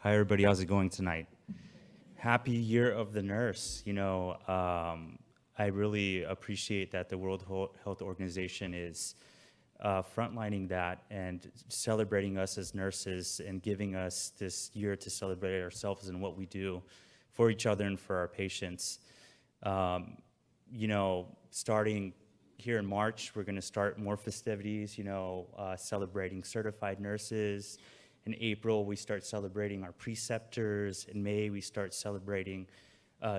Hi, everybody. How's it going tonight? Happy Year of the Nurse. I really appreciate that the World Health Organization is frontlining that and celebrating us as nurses and giving us this year to celebrate ourselves and what we do for each other and for our patients. Starting here in March, we're going to start more festivities, celebrating certified nurses. In April, we start celebrating our preceptors. In May, we start celebrating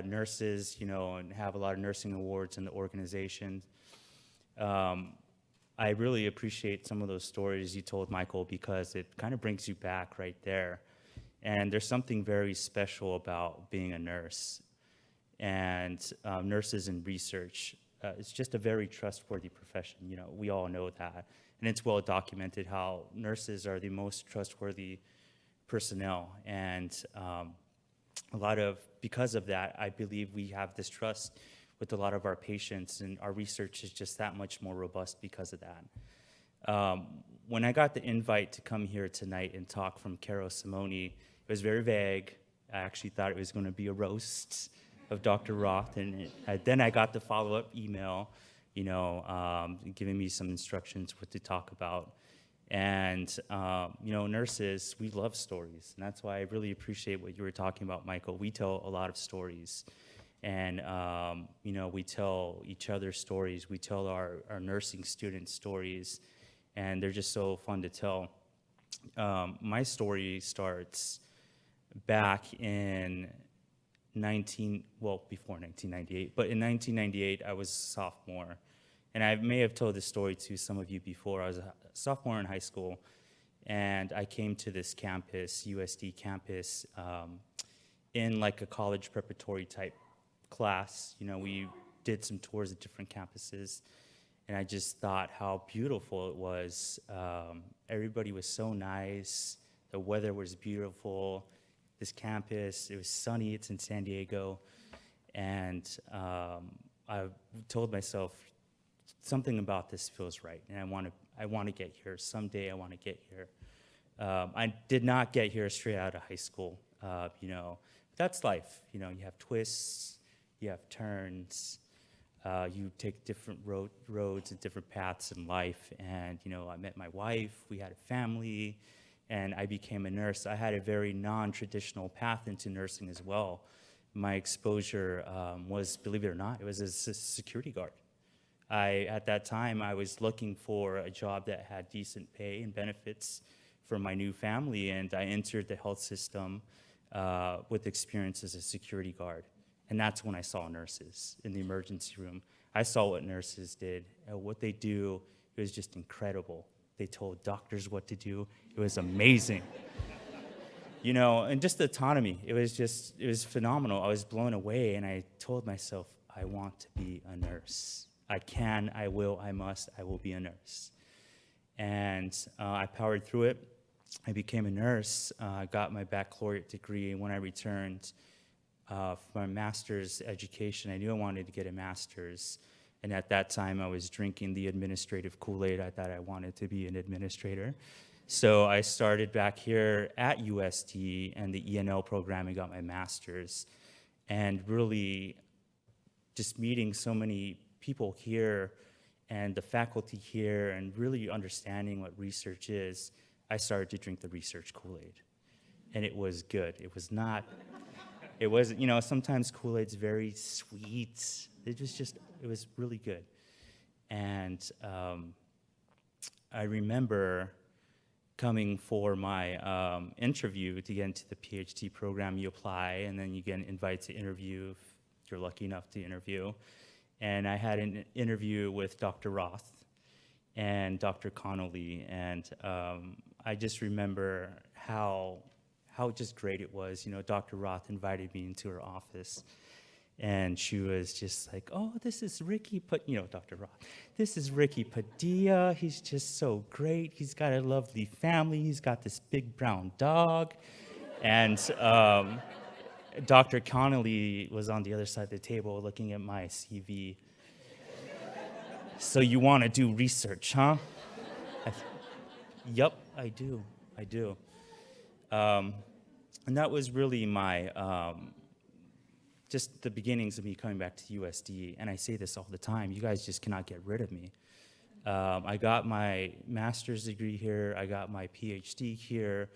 nurses, and have a lot of nursing awards in the organization. I really appreciate some of those stories you told, Michael, because it kind of brings you back right there. And there's something very special about being a nurse and nurses in research. It's just a very trustworthy profession. We all know that. And it's well documented how nurses are the most trustworthy personnel. And because of that, I believe we have this trust with a lot of our patients, and our research is just that much more robust because of that. When I got the invite to come here tonight and talk from Carol Simone, it was very vague. I actually thought it was going to be a roast of Dr. Roth, and then I got the follow-up email, giving me some instructions what to talk about. And, nurses, we love stories, and that's why I really appreciate what you were talking about, Michael. We tell a lot of stories, and, we tell each other stories. We tell our nursing students stories, and they're just so fun to tell. My story starts back in before 1998, but in 1998, I was a sophomore. And I may have told this story to some of you before. I was a sophomore in high school, and I came to this campus, USD campus, in like a college preparatory type class. We did some tours of different campuses, and I just thought how beautiful it was. Everybody was so nice. The weather was beautiful. This campus, it was sunny. It's in San Diego. And I told myself, something about this feels right, and I want to get here. Someday I want to get here. I did not get here straight out of high school. That's life. You have twists, you have turns, you take different roads and different paths in life. And I met my wife. We had a family, and I became a nurse. I had a very non-traditional path into nursing as well. My exposure was, believe it or not, it was as a security guard. At that time, I was looking for a job that had decent pay and benefits for my new family, and I entered the health system with experience as a security guard. And that's when I saw nurses in the emergency room. I saw what nurses did. What they do, it was just incredible. They told doctors what to do. It was amazing. And just the autonomy, it was phenomenal. I was blown away, and I told myself, I want to be a nurse. I can, I will, I must, I will be a nurse. And I powered through it. I became a nurse. I got my baccalaureate degree. When I returned for my master's education, I knew I wanted to get a master's. And at that time, I was drinking the administrative Kool-Aid. I thought I wanted to be an administrator. So I started back here at USD and the ENL program and got my master's. And really just meeting so many people here and the faculty here and really understanding what research is, I started to drink the research Kool-Aid. And it was good. It wasn't, sometimes Kool-Aid's very sweet. It was really good. And I remember coming for my interview to get into the PhD program. You apply, and then you get an invite to interview if you're lucky enough to interview. And I had an interview with Dr. Roth and Dr. Connolly, and I just remember how just great it was. Dr. Roth invited me into her office, and she was just like, "Oh, this is Ricky," Dr. Roth. "This is Ricky Padilla. He's just so great. He's got a lovely family. He's got this big brown dog," and Dr. Connolly was on the other side of the table looking at my CV. "So you want to do research, huh?" Yep, I do. And that was really my, just the beginnings of me coming back to USD. And I say this all the time, you guys just cannot get rid of me. I got my master's degree here, I got my PhD here,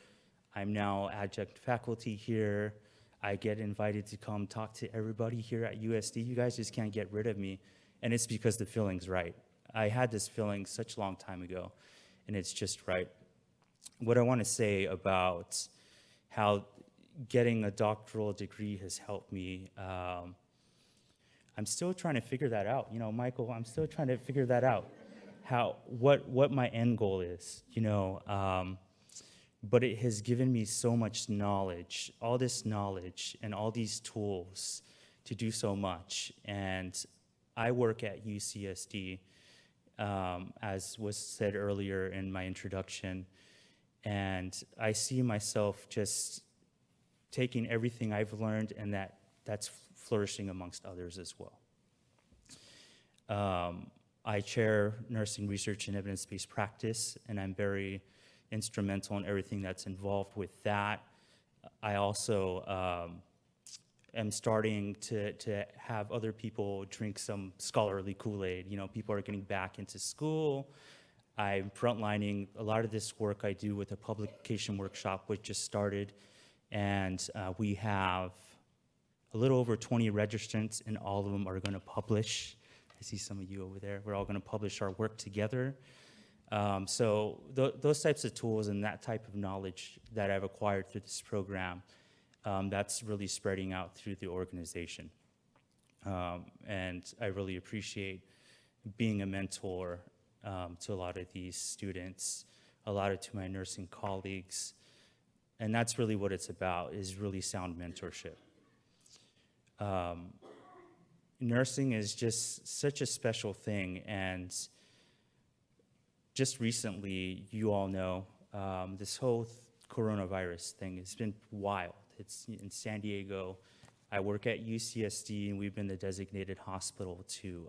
I'm now adjunct faculty here, I get invited to come talk to everybody here at USD. You guys just can't get rid of me, and it's because the feeling's right. I had this feeling such a long time ago, and it's just right. What I want to say about how getting a doctoral degree has helped me, I'm still trying to figure that out. You know, Michael, I'm still trying to figure that out, what my end goal is, you know. But it has given me so much knowledge, all this knowledge and all these tools to do so much. And I work at UCSD, as was said earlier in my introduction, and I see myself just taking everything I've learned and that's flourishing amongst others as well. I chair nursing research and evidence-based practice, and I'm very instrumental in everything that's involved with that. I also am starting to have other people drink some scholarly Kool-Aid. You know, people are getting back into school. I'm frontlining a lot of this work I do with a publication workshop, which just started, and we have a little over 20 registrants, and all of them are going to publish. I see some of you over there. We're all going to publish our work together. So those types of tools and that type of knowledge that I've acquired through this program, that's really spreading out through the organization. And I really appreciate being a mentor to a lot of these students, a lot of to my nursing colleagues. And that's really what it's about, is really sound mentorship. Nursing is just such a special thing, and just recently, you all know, this whole coronavirus thing has been wild. It's in San Diego. I work at UCSD, and we've been the designated hospital to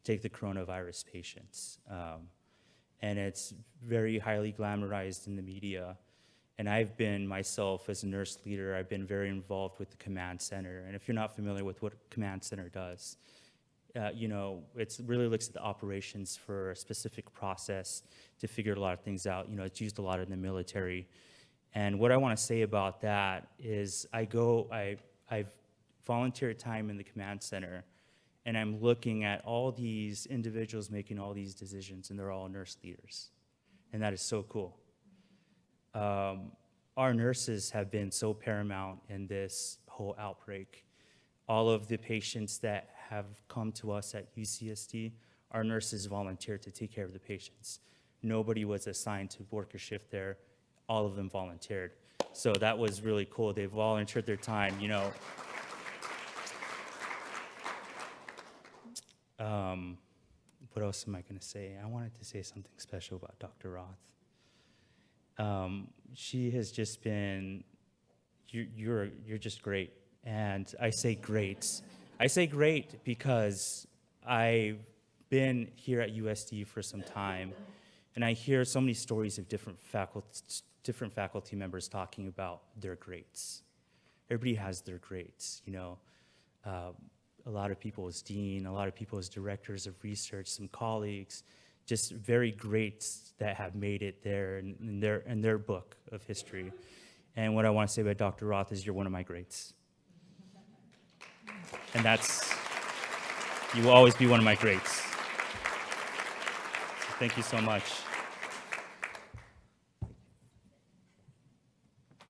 take the coronavirus patients. And it's very highly glamorized in the media. And I've been myself, as a nurse leader, I've been very involved with the command center. And if you're not familiar with what command center does, you know, it really looks at the operations for a specific process to figure a lot of things out. You know, it's used a lot in the military. And what I want to say about that is I've volunteered time in the command center, and I'm looking at all these individuals making all these decisions, and they're all nurse leaders. And that is so cool. Our nurses have been so paramount in this whole outbreak. All of the patients that have come to us at UCSD, our nurses volunteered to take care of the patients. Nobody was assigned to work a shift there. All of them volunteered. So that was really cool. They volunteered their time, you know. What else am I going to say? I wanted to say something special about Dr. Roth. She has just been, you're just great. And I say great. I say great because I've been here at USD for some time, and I hear so many stories of different faculty members talking about their greats. Everybody has their greats, you know. A lot of people as dean, a lot of people as directors of research, some colleagues, just very greats that have made it there in their book of history. And what I want to say about Dr. Roth is you're one of my greats. And you will always be one of my greats. So thank you so much.